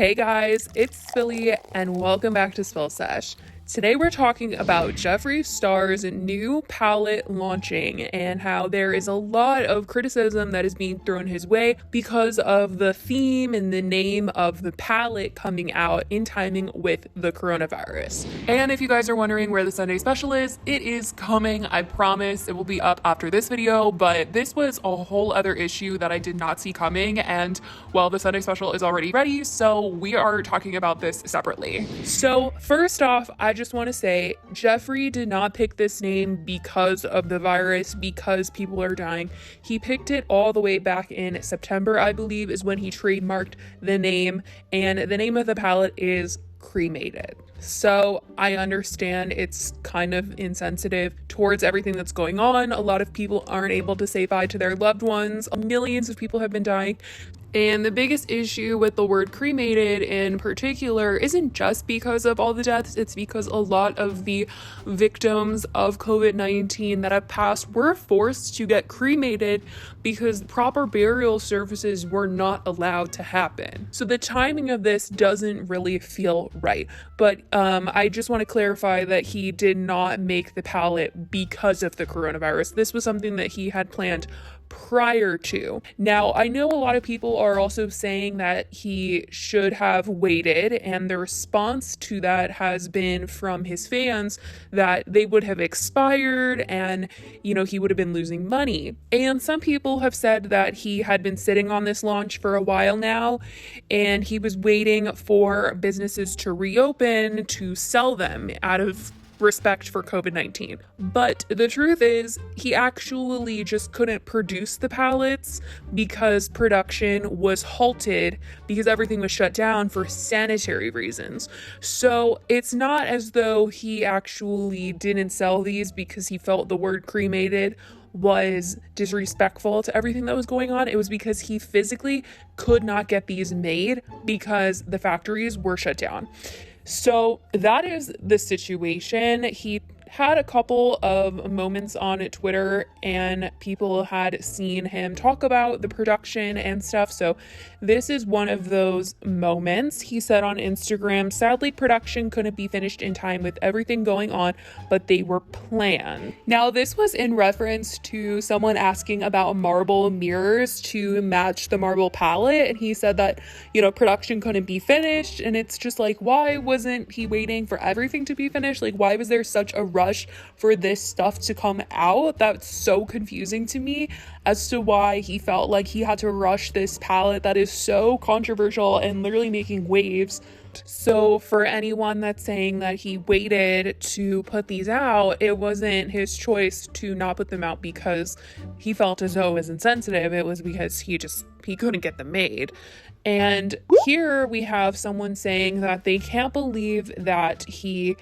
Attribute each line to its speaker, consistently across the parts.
Speaker 1: Hey guys, it's Philly and welcome back to Sesh. Today we're talking about Jeffree Star's new palette launching and how there is a lot of criticism that is being thrown his way because of the theme and the name of the palette coming out in timing with the coronavirus. And if you guys are wondering where the Sunday special is, it is coming. I promise it will be up after this video, but this was a whole other issue that I did not see coming, and well, the Sunday special is already ready, so we are talking about this separately. So first off, I just want to say Jeffree did not pick this name because of the virus, because people are dying. He picked it all the way back in September, I believe, is when he trademarked the name, and the name of the palette is Cremated. So I understand it's kind of insensitive towards everything that's going on. A lot of people aren't able to say bye to their loved ones. Millions of people have been dying. And the biggest issue with the word cremated in particular isn't just because of all the deaths, it's because a lot of the victims of COVID-19 that have passed were forced to get cremated because proper burial services were not allowed to happen. So the timing of this doesn't really feel right. But I just want to clarify that he did not make the palette because of the coronavirus. This was something that he had planned prior to. Now, I know a lot of people are also saying that he should have waited, and the response to that has been from his fans that they would have expired and, he would have been losing money. And some people have said that he had been sitting on this launch for a while now, and he was waiting for businesses to reopen to sell them out of respect for COVID-19. But the truth is, he actually just couldn't produce the palettes because production was halted because everything was shut down for sanitary reasons. So it's not as though he actually didn't sell these because he felt the word cremated was disrespectful to everything that was going on. It was because he physically could not get these made because the factories were shut down. So that is the situation. He had a couple of moments on Twitter and people had seen him talk about the production and stuff. So this is one of those moments. He said on Instagram, sadly, production couldn't be finished in time with everything going on, but they were planned. Now, this was in reference to someone asking about marble mirrors to match the marble palette. And he said that, production couldn't be finished. And it's just like, why wasn't he waiting for everything to be finished? Like, why was there such a rush for this stuff to come out? That's so confusing to me as to why he felt like he had to rush this palette that is so controversial and literally making waves. So for anyone that's saying that he waited to put these out, it wasn't his choice to not put them out because he felt as though it was insensitive. It was because he couldn't get them made. And here we have someone saying that they can't believe that he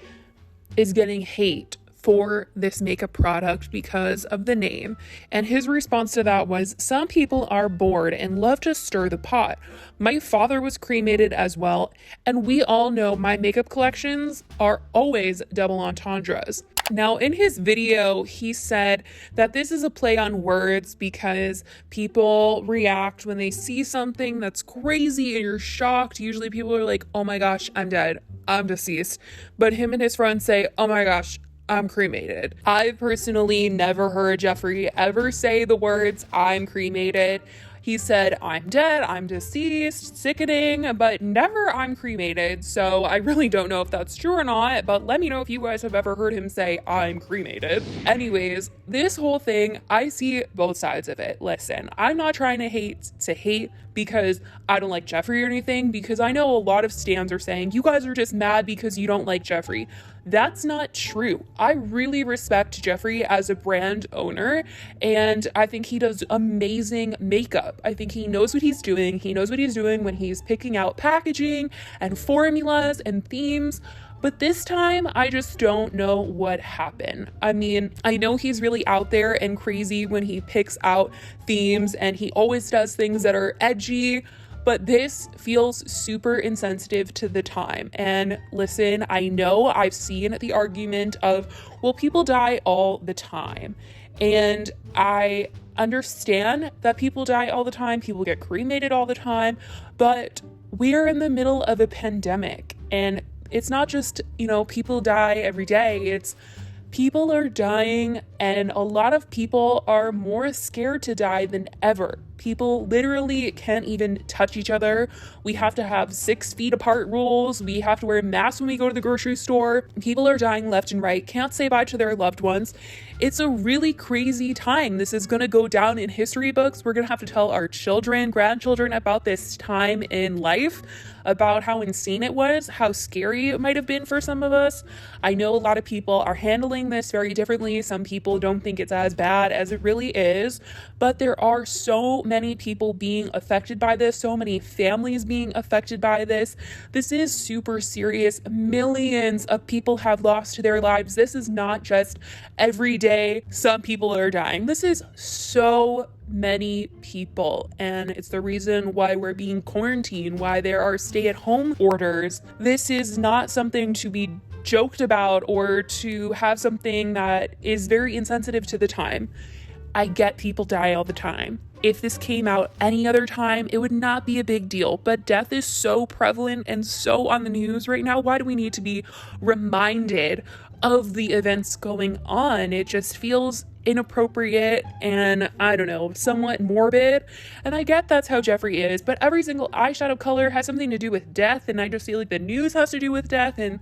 Speaker 1: is getting hate for this makeup product because of the name. And his response to that was, some people are bored and love to stir the pot. My father was cremated as well, and we all know my makeup collections are always double entendres. Now, in his video, he said that this is a play on words because people react when they see something that's crazy and you're shocked. Usually people are like, oh my gosh, I'm dead, I'm deceased. But him and his friends say, oh my gosh, I'm cremated. I personally never heard Jeffree ever say the words, I'm cremated. He said, I'm dead, I'm deceased, sickening, but never I'm cremated. So I really don't know if that's true or not, but let me know if you guys have ever heard him say, I'm cremated. Anyways, this whole thing, I see both sides of it. Listen, I'm not trying to hate because I don't like Jeffree or anything, because I know a lot of stans are saying, you guys are just mad because you don't like Jeffree. That's not true. I really respect Jeffree as a brand owner, and I think he does amazing makeup. I think he knows what he's doing. He knows what he's doing when he's picking out packaging and formulas and themes. But this time, I just don't know what happened. I mean, I know he's really out there and crazy when he picks out themes, and he always does things that are edgy, but this feels super insensitive to the time. And listen, I know I've seen the argument of, well, people die all the time. And I understand that people die all the time, people get cremated all the time, but we're in the middle of a pandemic, and it's not just, people die every day. It's people are dying, and a lot of people are more scared to die than ever. People literally can't even touch each other. We have to have 6 feet apart rules. We have to wear masks when we go to the grocery store. People are dying left and right, can't say bye to their loved ones. It's a really crazy time. This is going to go down in history books. We're going to have to tell our children, grandchildren about this time in life, about how insane it was, how scary it might have been for some of us. I know a lot of people are handling this very differently. Some people don't think it's as bad as it really is, but there are so many people being affected by this, so many families being affected by this. This is super serious. Millions of people have lost their lives. This is not just every day some people are dying. This is so many people, and it's the reason why we're being quarantined, why there are stay-at-home orders. This is not something to be joked about or to have something that is very insensitive to the time. I get people die all the time. If this came out any other time, it would not be a big deal, but death is so prevalent and so on the news right now. Why do we need to be reminded of the events going on? It just feels inappropriate and, I don't know, somewhat morbid. And I get that's how Jeffree is, but every single eyeshadow color has something to do with death, and I just feel like the news has to do with death, and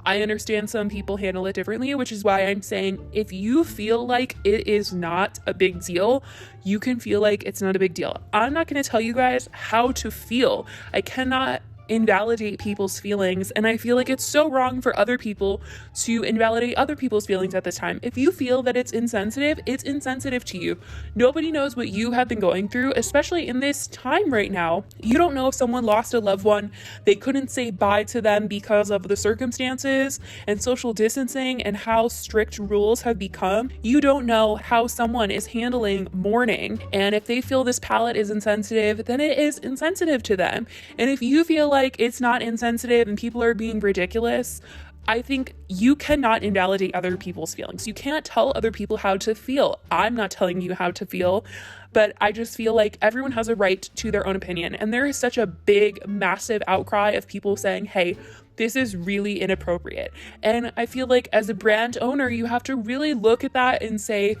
Speaker 1: I understand some people handle it differently, which is why I'm saying if you feel like it is not a big deal, you can feel like it's not a big deal. I'm not going to tell you guys how to feel. I cannot invalidate people's feelings, and I feel like it's so wrong for other people to invalidate other people's feelings at this time. If you feel that it's insensitive to you. Nobody knows what you have been going through, especially in this time right now. You don't know if someone lost a loved one, they couldn't say bye to them because of the circumstances and social distancing and how strict rules have become. You don't know how someone is handling mourning, and if they feel this palette is insensitive, then it is insensitive to them. And if you feel like it's not insensitive and people are being ridiculous, I think you cannot invalidate other people's feelings. You can't tell other people how to feel. I'm not telling you how to feel, but I just feel like everyone has a right to their own opinion. And there is such a big, massive outcry of people saying, hey, this is really inappropriate. And I feel like as a brand owner, you have to really look at that and say,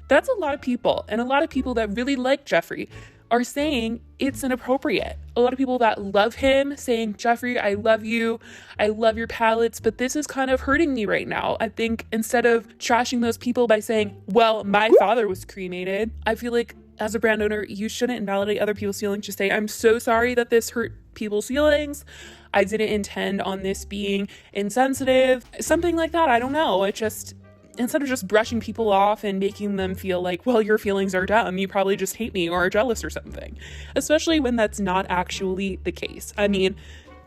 Speaker 1: that's a lot of people. And a lot of people that really like Jeffree are saying it's inappropriate. A lot of people that love him saying, Jeffree, I love you. I love your palettes, but this is kind of hurting me right now. I think instead of trashing those people by saying, well, my father was cremated, I feel like as a brand owner, you shouldn't invalidate other people's feelings. Just say, I'm so sorry that this hurt people's feelings. I didn't intend on this being insensitive. Something like that. I don't know. It just, instead of just brushing people off and making them feel like, well, your feelings are dumb, you probably just hate me or are jealous or something, especially when that's not actually the case. I mean,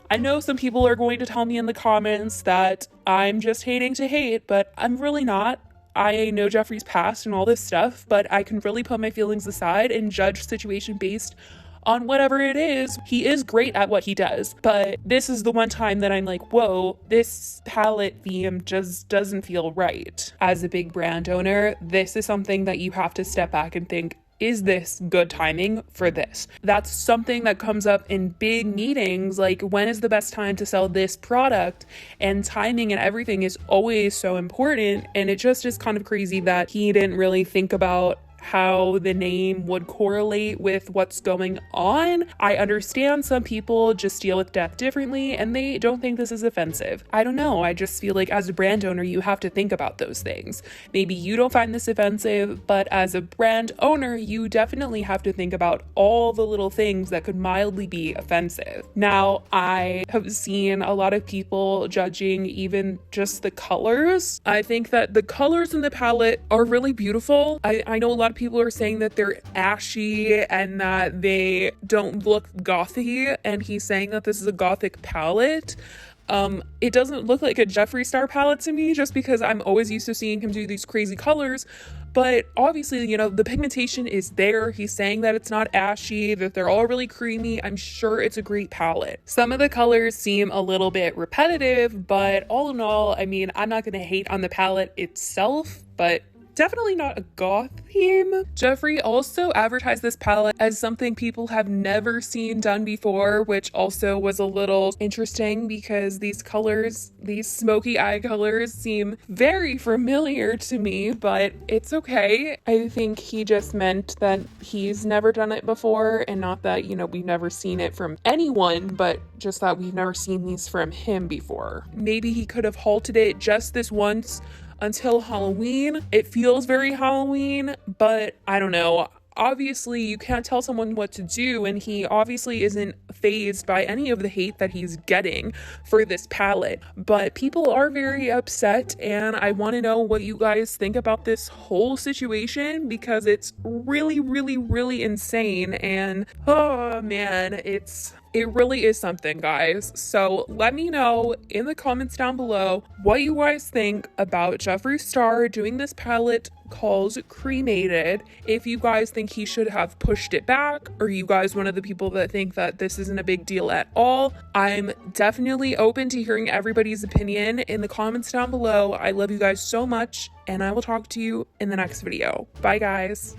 Speaker 1: I know some people are going to tell me in the comments that I'm just hating to hate, but I'm really not. I know Jeffree's past and all this stuff, but I can really put my feelings aside and judge situation based on whatever it is. He is great at what he does, but this is the one time that I'm like, whoa, this palette theme just doesn't feel right. As a big brand owner, this is something that you have to step back and think, is this good timing for this? That's something that comes up in big meetings, like when is the best time to sell this product? And timing and everything is always so important. And it just is kind of crazy that he didn't really think about how the name would correlate with what's going on. I understand some people just deal with death differently and they don't think this is offensive. I don't know. I just feel like as a brand owner, you have to think about those things. Maybe you don't find this offensive, but as a brand owner, you definitely have to think about all the little things that could mildly be offensive. Now, I have seen a lot of people judging even just the colors. I think that the colors in the palette are really beautiful. I know a lot of people are saying that they're ashy and that they don't look gothy, and he's saying that this is a gothic palette. It doesn't look like a Jeffree Star palette to me, just because I'm always used to seeing him do these crazy colors, but obviously, the pigmentation is there. He's saying that it's not ashy, that they're all really creamy. I'm sure it's a great palette. Some of the colors seem a little bit repetitive, but all in all, I mean, I'm not going to hate on the palette itself, but definitely not a goth theme. Jeffree also advertised this palette as something people have never seen done before, which also was a little interesting because these colors, these smoky eye colors, seem very familiar to me, but it's okay. I think he just meant that he's never done it before, and not that, you know, we've never seen it from anyone, but just that we've never seen these from him before. Maybe he could have halted it just this once until Halloween. It feels very Halloween, but I don't know. Obviously, you can't tell someone what to do, and he obviously isn't fazed by any of the hate that he's getting for this palette. But people are very upset, and I want to know what you guys think about this whole situation, because it's really, really, really insane. And oh man, it really is something, guys. So let me know in the comments down below what you guys think about Jeffree Star doing this palette called Cremated. If you guys think he should have pushed it back, or you guys one of the people that think that this isn't a big deal at all. I'm definitely open to hearing everybody's opinion in the comments down below. I love you guys so much, and I will talk to you in the next video. Bye, guys.